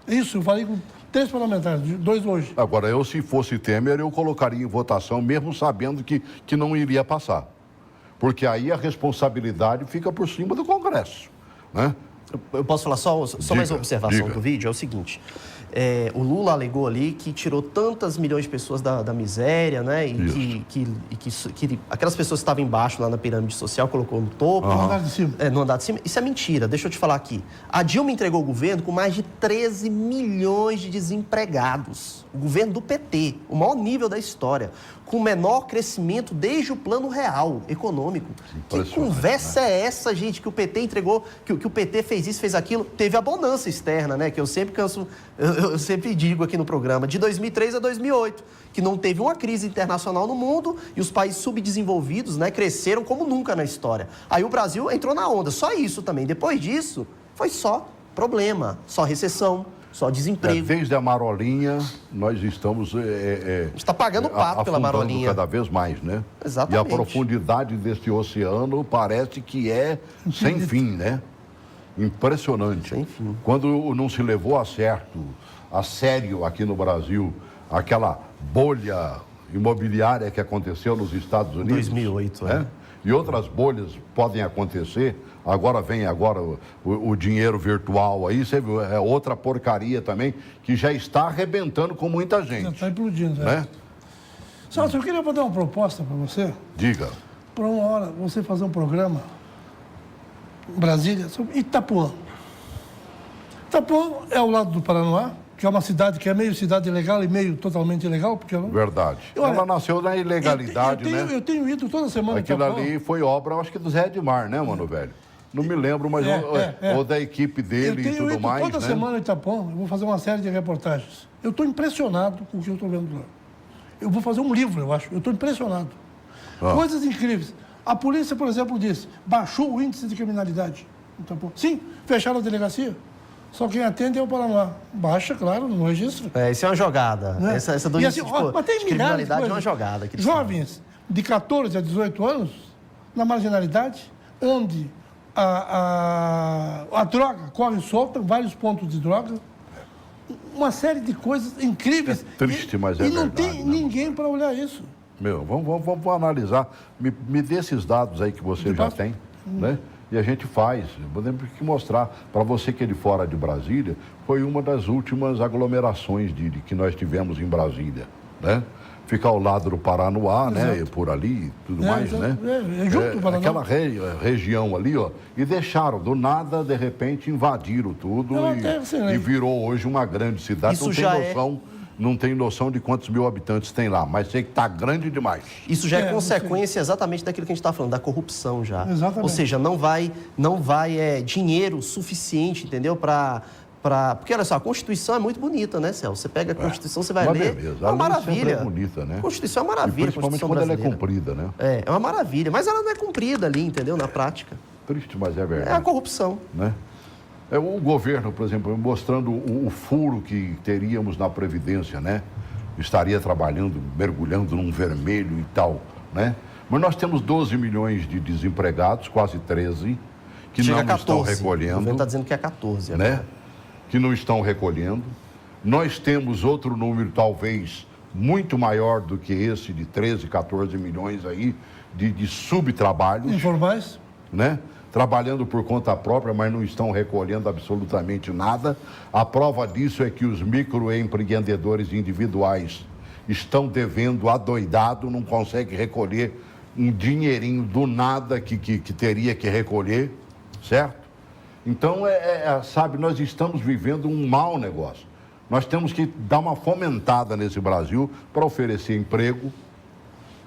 Isso, eu falei com 3 parlamentares, 2 hoje. Agora, se fosse Temer, eu colocaria em votação, mesmo sabendo que não iria passar. Porque aí a responsabilidade fica por cima do Congresso, né? Eu posso falar só mais uma observação do vídeo? É o seguinte, o Lula alegou ali que tirou tantas milhões de pessoas da miséria, né? E que aquelas pessoas que estavam embaixo, lá na pirâmide social, colocou no topo. No andar de cima. No andar de cima. Isso é mentira, deixa eu te falar aqui. A Dilma entregou o governo com mais de 13 milhões de desempregados. O governo do PT, o maior nível da história, com o menor crescimento desde o Plano Real econômico. Que conversa é essa, gente, que o PT entregou, que o PT fez isso, fez aquilo? Teve a bonança externa, né? Que eu sempre eu sempre digo aqui no programa, de 2003 a 2008, que não teve uma crise internacional no mundo e os países subdesenvolvidos, né, cresceram como nunca na história. Aí o Brasil entrou na onda, só isso também. Depois disso, foi só problema, só recessão, só desemprego. Desde a Marolinha, nós estamos... está pagando o pato pela Marolinha. Cada vez mais, né? Exatamente. E a profundidade deste oceano parece que é sem fim, né? Impressionante. Sem fim. Quando não se levou a sério aqui no Brasil, aquela bolha imobiliária que aconteceu nos Estados Unidos... 2008, né? E outras bolhas podem acontecer. Agora vem o dinheiro virtual aí, você viu, é outra porcaria também, que já está arrebentando com muita gente. Já está implodindo, né? Celso, eu queria fazer uma proposta para você. Diga. Para uma hora, você fazer um programa em Brasília sobre Itapuã. Itapuã é ao lado do Paranoá, que é uma cidade que é meio cidade ilegal e meio totalmente ilegal. Porque Verdade. Ela nasceu na ilegalidade, né? Eu tenho ido toda semana. Aquilo ali foi obra, acho que do Zé Edmar, né, mano, velho? Não me lembro, mas ou da equipe dele e tudo mais, toda semana em Itapuã, eu vou fazer uma série de reportagens. Eu estou impressionado com o que eu estou vendo lá. Eu vou fazer um livro, eu acho. Eu estou impressionado. Coisas incríveis. A polícia, por exemplo, disse, baixou o índice de criminalidade em Itapuã. Sim, fecharam a delegacia. Só quem atende é o Paraná. Baixa, claro, no registro. Isso é uma jogada. Né? Essa do índice de criminalidade é uma jogada. Jovens de 14 a 18 anos, na marginalidade, onde A droga corre solta, vários pontos de droga, uma série de coisas incríveis. É triste, mas é verdade. E não tem ninguém para olhar isso. Vamos analisar. Me dê esses dados aí que você já tem, né? E a gente faz. Podemos mostrar para você que é de fora de Brasília, foi uma das últimas aglomerações que nós tivemos em Brasília, né? Fica ao lado do Paranoá, né? Por ali e tudo mais, né? Junto, Paraná. Aquela região ali, ó. E deixaram, do nada, de repente, invadiram tudo e virou hoje uma grande cidade. Isso já não tem noção de quantos mil habitantes tem lá, mas sei que está grande demais. Isso já é consequência exatamente daquilo que a gente está falando, da corrupção já. Exatamente. Ou seja, não vai dinheiro suficiente, entendeu? Porque, olha só, a Constituição é muito bonita, né, Celso? Você pega a Constituição, você vai ler, beleza. é uma maravilha. É bonita, né? A Constituição é uma maravilha. E principalmente quando ela é cumprida, né? É uma maravilha, mas ela não é cumprida ali, entendeu? Na prática. Triste, mas é verdade. É a corrupção. Né? O governo, por exemplo, mostrando o furo que teríamos na Previdência, né? Estaria trabalhando, mergulhando num vermelho e tal, né? Mas nós temos 12 milhões de desempregados, quase 13, que Chega não 14. estão recolhendo. O governo está dizendo que é 14 agora. Né? Que não estão recolhendo. Nós temos outro número, talvez, muito maior do que esse, de 13, 14 milhões aí, de subtrabalhos. Informais. Né? Trabalhando por conta própria, mas não estão recolhendo absolutamente nada. A prova disso é que os microempreendedores individuais estão devendo adoidado, não conseguem recolher um dinheirinho do nada que teria que recolher, certo? Então, sabe, nós estamos vivendo um mau negócio. Nós temos que dar uma fomentada nesse Brasil para oferecer emprego,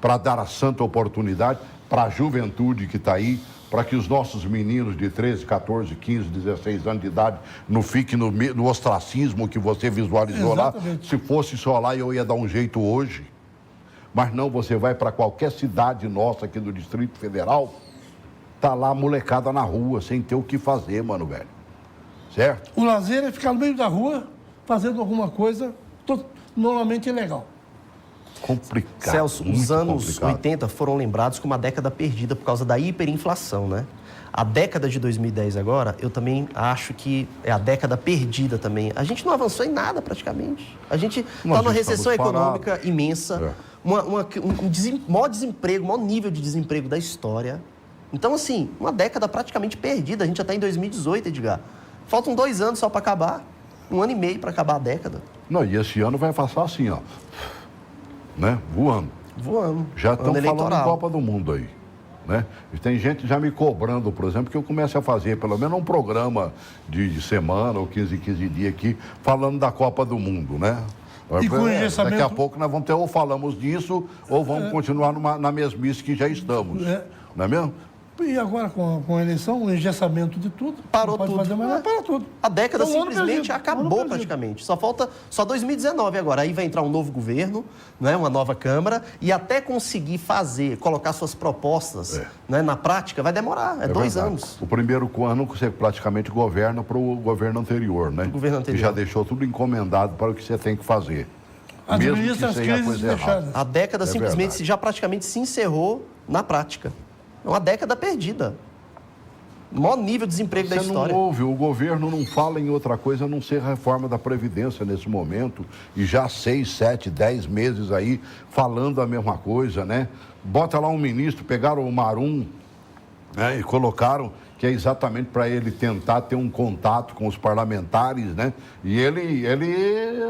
para dar a santa oportunidade para a juventude que está aí, para que os nossos meninos de 13, 14, 15, 16 anos de idade não fiquem no ostracismo que você visualizou. Exatamente. Lá. Se fosse só lá, eu ia dar um jeito hoje. Mas não, você vai para qualquer cidade nossa aqui do Distrito Federal, tá lá a molecada na rua, sem ter o que fazer, mano, velho. Certo? O lazer é ficar no meio da rua, fazendo alguma coisa normalmente ilegal. Complicado. Celso, os anos 80 foram lembrados como uma década perdida por causa da hiperinflação, né? A década de 2010 agora, eu também acho que é a década perdida também. A gente não avançou em nada praticamente. A gente está numa recessão econômica imensa, maior desemprego, maior nível de desemprego da história. Então, assim, uma década praticamente perdida. A gente já está em 2018, Edgar. Faltam 2 anos só para acabar. 1 ano e meio para acabar a década. Não, e esse ano vai passar assim, ó. Né? Voando. Já estão falando em Copa do Mundo aí. Né? E tem gente já me cobrando, por exemplo, que eu comece a fazer pelo menos um programa de semana ou 15 dias aqui, falando da Copa do Mundo, né? E com engessamento... Daqui a pouco nós vamos ter, ou falamos disso, ou vamos continuar na mesmice que já estamos. Não é mesmo? E agora, com a eleição, o engessamento de tudo. Parou tudo. Fazer mais, para tudo. A década simplesmente acabou praticamente. Só falta 2019 agora. Aí vai entrar um novo governo, né, uma nova Câmara, e até conseguir colocar suas propostas né, na prática, vai demorar. É 2 anos. O primeiro ano você praticamente governa para o governo anterior, né? O governo anterior. Que já deixou tudo encomendado para o que você tem que fazer. Administra as crises deixadas. A década simplesmente já praticamente se encerrou na prática. É uma década perdida. O maior nível de desemprego da história. Não ouve, o governo não fala em outra coisa a não ser a reforma da Previdência nesse momento. E já 6, 7, 10 meses aí falando a mesma coisa, né? Bota lá um ministro, pegaram o Marum, né, e colocaram que é exatamente para ele tentar ter um contato com os parlamentares, né? E ele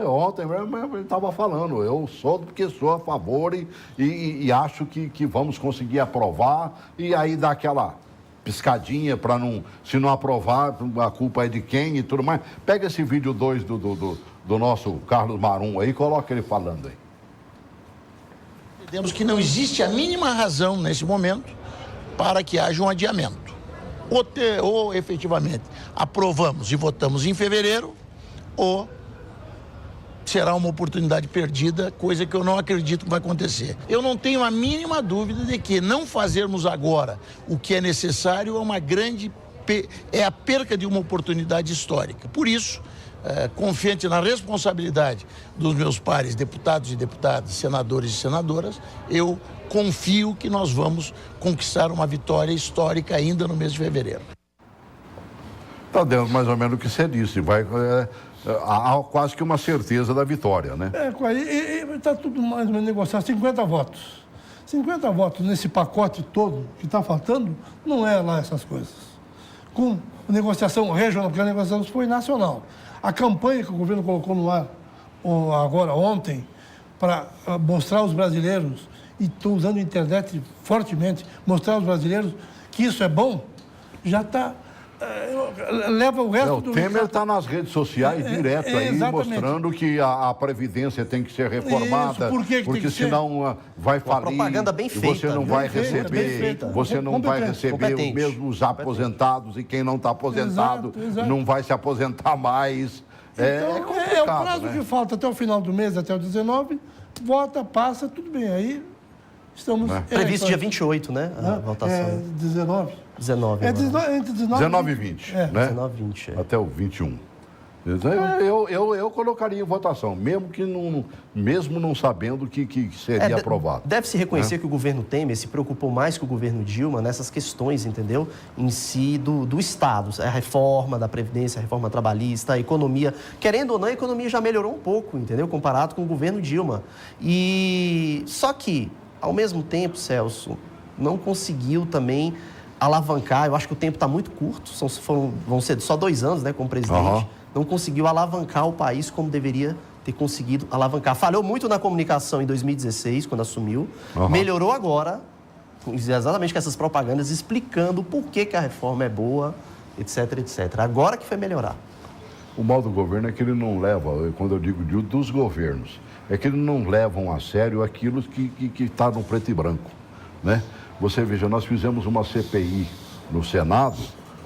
ontem ele estava falando, eu sou porque sou a favor e acho que vamos conseguir aprovar, e aí dá aquela piscadinha para não, se não aprovar, a culpa é de quem e tudo mais. Pega esse vídeo 2 do nosso Carlos Marum aí e coloca ele falando aí. Entendemos que não existe a mínima razão nesse momento para que haja um adiamento. Ou efetivamente aprovamos e votamos em fevereiro, ou será uma oportunidade perdida, coisa que eu não acredito que vai acontecer. Eu não tenho a mínima dúvida de que não fazermos agora o que é necessário é a perca de uma oportunidade histórica. Por isso, confiante na responsabilidade dos meus pares, deputados e deputadas, senadores e senadoras, eu confio que nós vamos conquistar uma vitória histórica ainda no mês de fevereiro. Está dentro mais ou menos do que você disse. Há quase que uma certeza da vitória, né? Está tudo mais ou menos negociado, 50 votos. 50 votos nesse pacote todo que está faltando, não é lá essas coisas. Com negociação regional, porque a negociação foi nacional. A campanha que o governo colocou no ar agora, ontem, para mostrar aos brasileiros, e estou usando a internet fortemente, mostrar aos brasileiros que isso é bom, já está... leva o resto do... O Temer está nas redes sociais direto aí, mostrando que a Previdência tem que ser reformada, porque senão vai falir. Uma propaganda bem feita. Você não vai receber, você não vai receber os mesmos aposentados, e quem não está aposentado não vai se aposentar mais. Então, é o prazo que falta até o final do mês, até o 19, vota, passa, tudo bem. Aí estamos... Previsto dia 28, né? A votação. 19. 19. Entre 19 e 20, né? 19 e 20. Até o 21. Eu colocaria em votação, mesmo não sabendo que seria aprovado. Deve-se reconhecer que o governo Temer se preocupou mais que o governo Dilma nessas questões, entendeu? Em si, do Estado. A reforma da Previdência, a reforma trabalhista, a economia. Querendo ou não, a economia já melhorou um pouco, entendeu? Comparado com o governo Dilma. Só que, ao mesmo tempo, Celso, não conseguiu também alavancar. Eu acho que o tempo está muito curto, vão ser só 2 anos, né, como presidente. Não conseguiu alavancar o país como deveria ter conseguido alavancar. Falhou muito na comunicação em 2016, quando assumiu. Melhorou agora, exatamente com essas propagandas, explicando por que a reforma é boa, etc, etc. Agora que foi melhorar. O mal do governo é que ele não leva, quando eu digo dos governos, é que eles não levam a sério aquilo que está no preto e branco, né? Você veja, nós fizemos uma CPI no Senado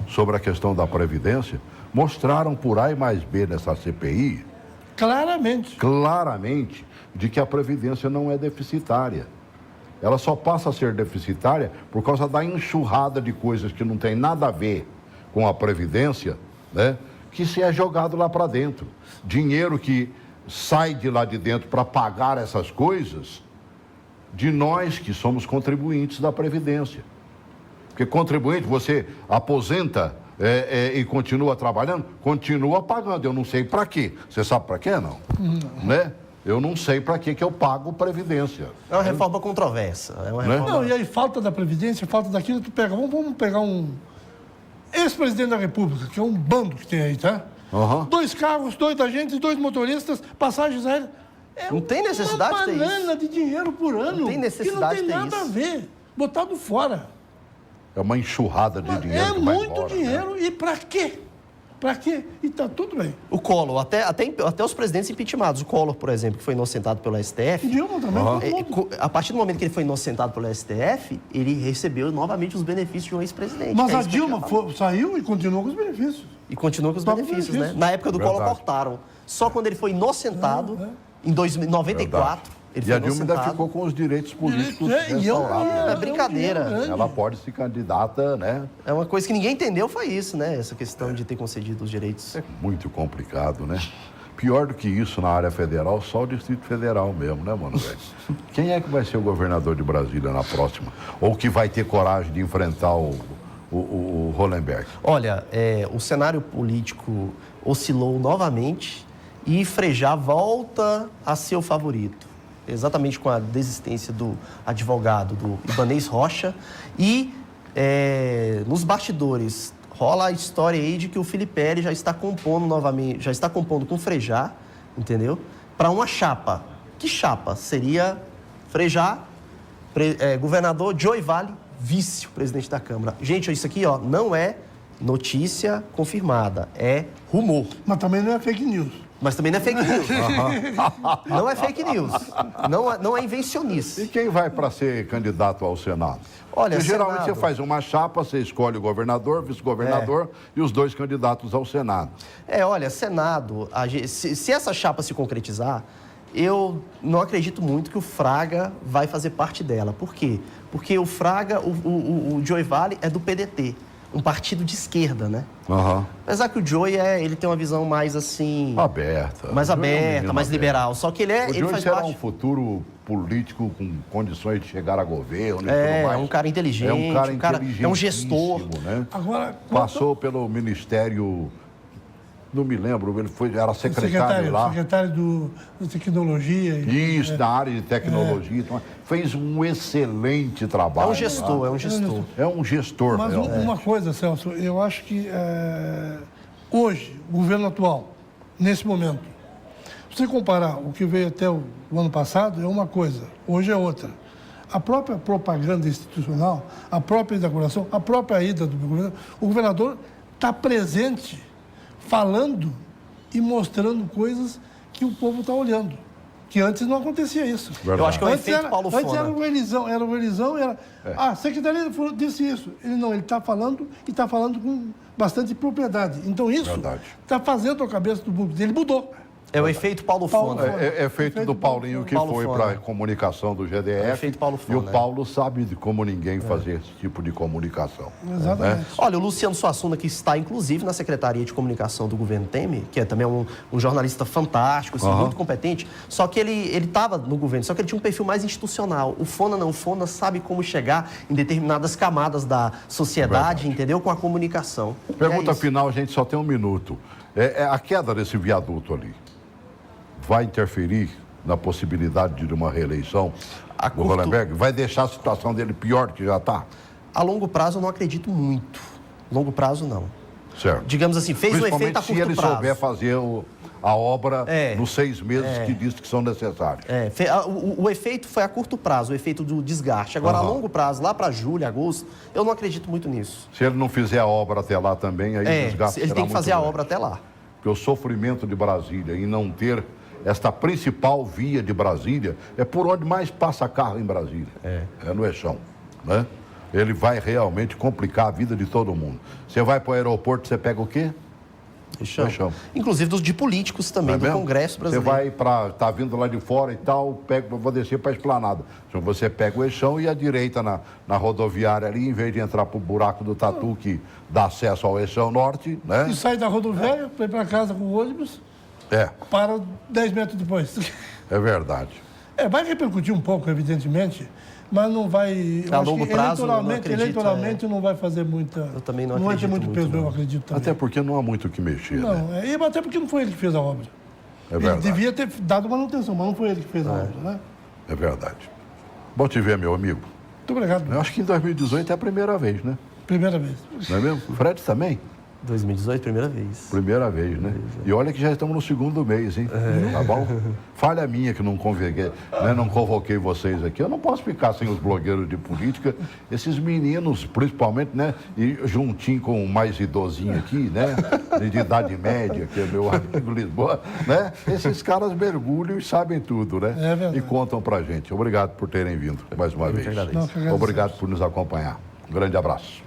sobre a questão da Previdência, mostraram por A e mais B nessa CPI... Claramente, de que a Previdência não é deficitária. Ela só passa a ser deficitária por causa da enxurrada de coisas que não tem nada a ver com a Previdência, né? Que se é jogado lá para dentro. Dinheiro que sai de lá de dentro para pagar essas coisas... de nós que somos contribuintes da Previdência. Porque contribuinte, você aposenta e continua trabalhando, continua pagando. Eu não sei para quê. Você sabe para quê, não? Né? Eu não sei para que eu pago Previdência. É uma reforma controversa. Não, e aí falta da Previdência, falta daquilo que pega. Vamos pegar um ex-presidente da República, que é um bando que tem aí, tá? 2 carros, 2 agentes, 2 motoristas, passagens aéreas. Não tem necessidade de ter isso. Uma banana de dinheiro por ano. Não tem necessidade de ter isso. Que não tem nada a ver. Botado fora. É uma enxurrada de dinheiro. É que vai muito embora, dinheiro. Né? E para quê? Para quê? E está tudo bem. O Collor, até os presidentes impeachmentados. O Collor, por exemplo, que foi inocentado pelo STF. Dilma também. A partir do momento que ele foi inocentado pelo STF, ele recebeu novamente os benefícios de um ex-presidente. Mas a Dilma saiu e continuou com os benefícios. E continuou com os benefícios, né? Na época do Collor cortaram. Só quando ele foi inocentado... Em 94, ele foi inocentado. E a Dilma ainda ficou com os direitos políticos restaurados. É brincadeira. Ela pode se candidata, né? É uma coisa que ninguém entendeu, foi isso, né? Essa questão de ter concedido os direitos. É muito complicado, né? Pior do que isso na área federal, só o Distrito Federal mesmo, né, mano? Quem é que vai ser o governador de Brasília na próxima? Ou que vai ter coragem de enfrentar o Hollenberg? Olha, o cenário político oscilou novamente... e Frejá volta a ser o favorito, exatamente com a desistência do advogado, do Ibanez Rocha. E nos bastidores rola a história aí de que o Filipelli já está compondo novamente, já está compondo com Frejá, entendeu? Para uma chapa. Que chapa? Seria Frejá, governador, Joey Vale, vice-presidente da Câmara. Gente, isso aqui não é notícia confirmada, é rumor. Mas também não é fake news. Mas também não é fake news. Não é fake news. Não é invencionice. E quem vai para ser candidato ao Senado? Olha, geralmente você faz uma chapa, você escolhe o governador, vice-governador e os 2 candidatos ao Senado. Olha, Senado, se essa chapa se concretizar, eu não acredito muito que o Fraga vai fazer parte dela. Por quê? Porque o Fraga, o Joey Vale é do PDT. um partido de esquerda, né? Uhum. Apesar que o Joey ele tem uma visão mais assim... Aberta. Mais aberta, mais liberal. Só que ele Joey faz será parte... um futuro político com condições de chegar a governo e tudo mais. É um cara inteligente. É um gestor. Né? Agora, passou pelo Ministério... Não me lembro, ele era secretário lá. Secretário de Tecnologia. Isso, na área de tecnologia. Então, fez um excelente trabalho. É um gestor, É um gestor. Mas uma coisa, Celso, eu acho que hoje, o governo atual, nesse momento, se você comparar o que veio até o ano passado, é uma coisa, hoje é outra. A própria propaganda institucional, a própria inauguração, a própria ida do governador, o governador está presente, falando e mostrando coisas que o povo está olhando. Que antes não acontecia isso. Verdade. Eu acho que é o efeito Paulo Fona. Antes era o Elisão, a secretaria disse isso. Ele está falando e está falando com bastante propriedade. Então isso está fazendo a cabeça do público dele, mudou. É o efeito Paulo Fona. É feito do Paulinho, que foi para a comunicação do GDF. É o efeito Paulo Fona. E o Paulo sabe de como ninguém fazer esse tipo de comunicação. Exatamente. Né? Olha, o Luciano Suassuna, que está, inclusive, na Secretaria de Comunicação do governo Temer, que é também um jornalista fantástico, assim, muito competente, só que ele estava no governo, só que ele tinha um perfil mais institucional. O Fona não. O Fona sabe como chegar em determinadas camadas da sociedade, entendeu? Com a comunicação. Pergunta final, a gente só tem um minuto. A queda desse viaduto ali vai interferir na possibilidade de uma reeleição do Hollenberg? Vai deixar a situação dele pior do que já está? A longo prazo eu não acredito muito. Longo prazo não. Certo. Digamos assim, fez um efeito a curto prazo. Se ele souber fazer a obra nos 6 meses que diz que são necessários. O efeito foi a curto prazo, o efeito do desgaste. Agora, a longo prazo, lá para julho, agosto, eu não acredito muito nisso. Se ele não fizer a obra até lá também, aí o desgaste ele tem que fazer a obra até lá. Porque o sofrimento de Brasília em não ter esta principal via de Brasília é por onde mais passa carro em Brasília. É no Eixão, né? Ele vai realmente complicar a vida de todo mundo. Você vai para o aeroporto, você pega o quê? Eixão. Inclusive de políticos também, do Congresso brasileiro. Você vai tá vindo lá de fora e tal, vou descer para a Esplanada. Então você pega o Eixão e a direita na rodoviária ali, em vez de entrar para o buraco do Tatu, que dá acesso ao Eixão Norte, né? E sai da rodoviária, vai para casa com o ônibus. Para 10 metros depois. É verdade. Vai repercutir um pouco, evidentemente, mas não vai... A longo prazo, eleitoralmente não vai fazer muita... Eu também não acredito. Não vai ter muito peso, eu acredito também. Até porque não há muito o que mexer, né? E até porque não foi ele que fez a obra. É verdade. Ele devia ter dado manutenção, mas não foi ele que fez a obra, né? É verdade. Bom te ver, meu amigo. Muito obrigado. Eu acho que em 2018 é a primeira vez, né? Primeira vez. Não é mesmo? Fred também? 2018, primeira vez. Primeira vez, né? E olha que já estamos no 2º mês, hein? Tá bom? Falha minha que não convoquei vocês aqui. Eu não posso ficar sem os blogueiros de política. Esses meninos, principalmente, né? E juntinho com o mais idosinho aqui, né? De idade média, que é meu amigo Lisboa, né? Esses caras mergulham e sabem tudo, né? É verdade. E contam pra gente. Obrigado por terem vindo mais uma vez. Não, Obrigado por nos acompanhar. Um grande abraço.